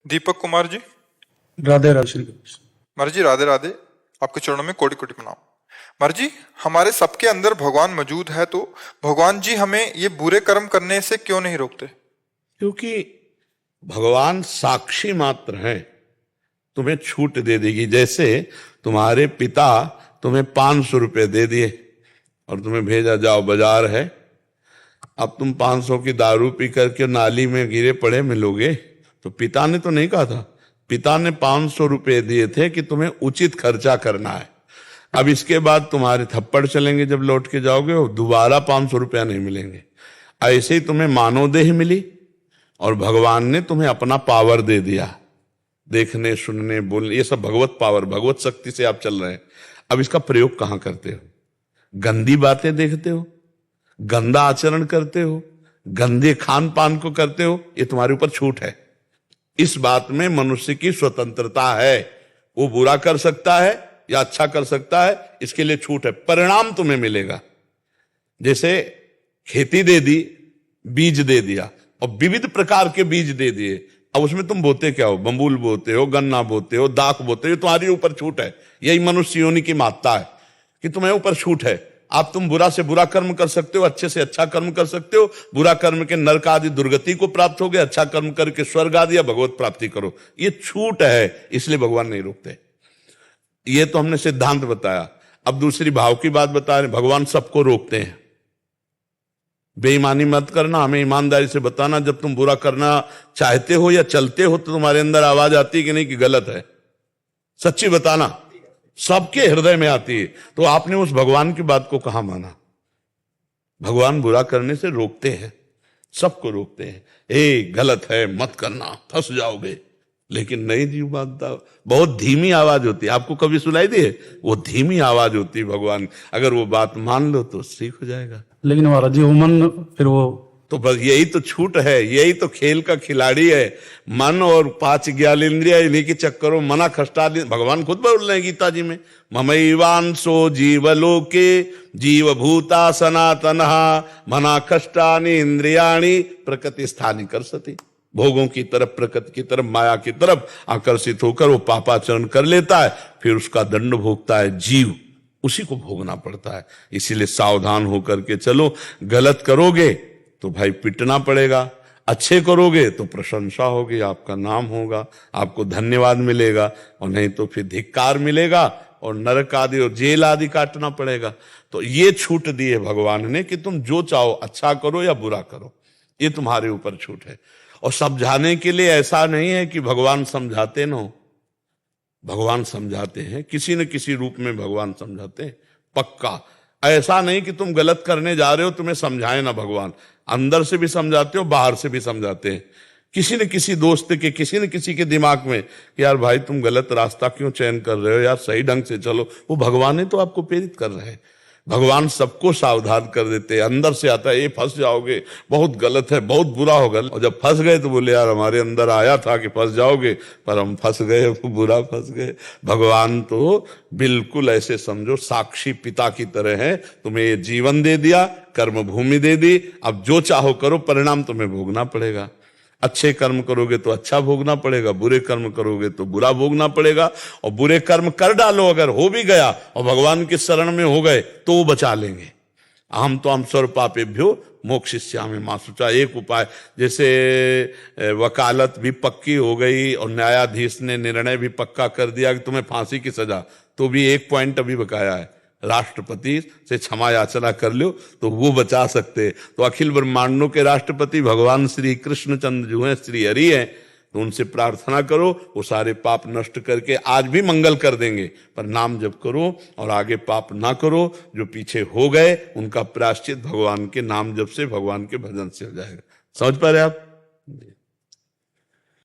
दीपक कुमार जी। राधे राधे श्री कृष्ण। महाराज जी राधे राधे। आपके चरणों में कोटि कोटि प्रणाम। महाराज जी, हमारे सबके अंदर भगवान मौजूद है, तो भगवान जी हमें ये बुरे कर्म करने से क्यों नहीं रोकते? क्योंकि भगवान साक्षी मात्र हैं, तुम्हें छूट दे देगी। जैसे तुम्हारे पिता तुम्हें 500 रुपए दे दिए और तुम्हें भेजा, जाओ बाजार है, अब तुम 500 की दारू पी करके नाली में गिरे पड़े मिलोगे, तो पिता ने तो नहीं कहा था। पिता ने 500 रुपए दिए थे कि तुम्हें उचित खर्चा करना है। अब इसके बाद तुम्हारे थप्पड़ चलेंगे, जब लौट के जाओगे वो दोबारा 500 रुपया नहीं मिलेंगे। ऐसे ही तुम्हें मानवदेह मिली और भगवान ने तुम्हें अपना पावर दे दिया, देखने सुनने बोलने, ये सब भगवत पावर, भगवत शक्ति से आप चल रहे हैं। अब इसका प्रयोग कहां करते हो? गंदी बातें देखते हो, गंदा आचरण करते हो, गंदे खान पान को करते हो, ये तुम्हारे ऊपर छूट है। इस बात में मनुष्य की स्वतंत्रता है, वो बुरा कर सकता है या अच्छा कर सकता है, इसके लिए छूट है। परिणाम तुम्हें मिलेगा। जैसे खेती दे दी, बीज दे दिया और विविध प्रकार के बीज दे दिए, अब उसमें तुम बोते क्या हो? बम्बूल बोते हो, गन्ना बोते हो, दाख बोते हो, ये तुम्हारे ऊपर छूट है। यही मनुष्य योनि की महत्ता है कि तुम्हें ऊपर छूट है। आप तुम बुरा से बुरा कर्म कर सकते हो, अच्छे से अच्छा कर्म कर सकते हो। बुरा कर्म के नरक आदि दुर्गति को प्राप्त हो गए, अच्छा कर्म करके स्वर्ग आदि या भगवत प्राप्ति करो। ये छूट है, इसलिए भगवान नहीं रोकते। ये तो हमने सिद्धांत बताया। अब दूसरी भाव की बात बता रहे, भगवान सबको रोकते हैं। बेईमानी मत करना, हमें ईमानदारी से बताना, जब तुम बुरा करना चाहते हो या चलते हो तो तुम्हारे अंदर आवाज आती है कि नहीं कि गलत है? सच्ची बताना, सबके हृदय में आती है। तो आपने उस भगवान की बात को कहां माना? भगवान बुरा करने से रोकते हैं, सबको रोकते हैं। ए गलत है, मत करना, फंस जाओगे। लेकिन नहीं जी, बात बहुत धीमी आवाज होती है। आपको कभी सुनाई दी है? वो धीमी आवाज होती है भगवान। अगर वो बात मान लो तो ठीक हो जाएगा। लेकिन महाराज जी वो मन फिर वो तो बस यही तो छूट है, यही तो खेल का खिलाड़ी है। मन और 5 ज्ञानेंद्रिया, इन्हीं के चक्करों मना खष्टा। भगवान खुद बोल रहे हैं गीता जी में, ममैवांसो जीवलोके जीवभूता सनातनः मना खष्टानि इंद्रियाणि प्रकृति स्थानि करसति। भोगों की तरफ, प्रकृति की तरफ, माया की तरफ आकर्षित होकर वो पापाचरण कर लेता है, फिर उसका दंड भोगता है जीव, उसी को भोगना पड़ता है। इसीलिए सावधान होकर के चलो। गलत करोगे तो भाई पिटना पड़ेगा, अच्छे करोगे तो प्रशंसा होगी, आपका नाम होगा, आपको धन्यवाद मिलेगा, और नहीं तो फिर धिक्कार मिलेगा और नरक आदि और जेल आदि काटना पड़ेगा। तो ये छूट दी है भगवान ने कि तुम जो चाहो अच्छा करो या बुरा करो, ये तुम्हारे ऊपर छूट है। और समझाने के लिए ऐसा नहीं है कि भगवान समझाते न हो, भगवान समझाते हैं, किसी न किसी रूप में भगवान समझाते हैं, पक्का। ऐसा नहीं कि तुम गलत करने जा रहे हो तुम्हें समझाए ना भगवान, अंदर से भी समझाते हो, बाहर से भी समझाते हैं। किसी न किसी दोस्त के, किसी न किसी के दिमाग में कि यार भाई तुम गलत रास्ता क्यों चयन कर रहे हो, यार सही ढंग से चलो। वो भगवान ही तो आपको प्रेरित कर रहे हैं। भगवान सबको सावधान कर देते हैं। अंदर से आता है ये फंस जाओगे, बहुत गलत है, बहुत बुरा होगा। और जब फंस गए तो बोले यार हमारे अंदर आया था कि फंस जाओगे, पर हम फंस गए, बुरा फंस गए। भगवान तो बिल्कुल ऐसे समझो साक्षी पिता की तरह है। तुम्हें ये जीवन दे दिया, कर्म भूमि दे दी, अब जो चाहो करो, परिणाम तुम्हें भोगना पड़ेगा। अच्छे कर्म करोगे तो अच्छा भोगना पड़ेगा, बुरे कर्म करोगे तो बुरा भोगना पड़ेगा। और बुरे कर्म कर डालो, अगर हो भी गया और भगवान के शरण में हो गए तो वो बचा लेंगे। अहम तो हम सर्व पापेभ्यो मोक्षयिष्यामि मा शुचा। एक उपाय, जैसे वकालत भी पक्की हो गई और न्यायाधीश ने निर्णय भी पक्का कर दिया कि तुम्हें फांसी की सजा, तो भी एक पॉइंट अभी बकाया है, राष्ट्रपति से क्षमा याचना कर लो तो वो बचा सकते। तो अखिल ब्रह्मांडों के राष्ट्रपति भगवान श्री कृष्णचंद्र जो हैं, श्री हरि हैं, तो उनसे प्रार्थना करो, वो सारे पाप नष्ट करके आज भी मंगल कर देंगे। पर नाम जप करो और आगे पाप ना करो। जो पीछे हो गए उनका प्रायश्चित भगवान के नाम जप से, भगवान के भजन से हो जाएगा। समझ पा रहे आप?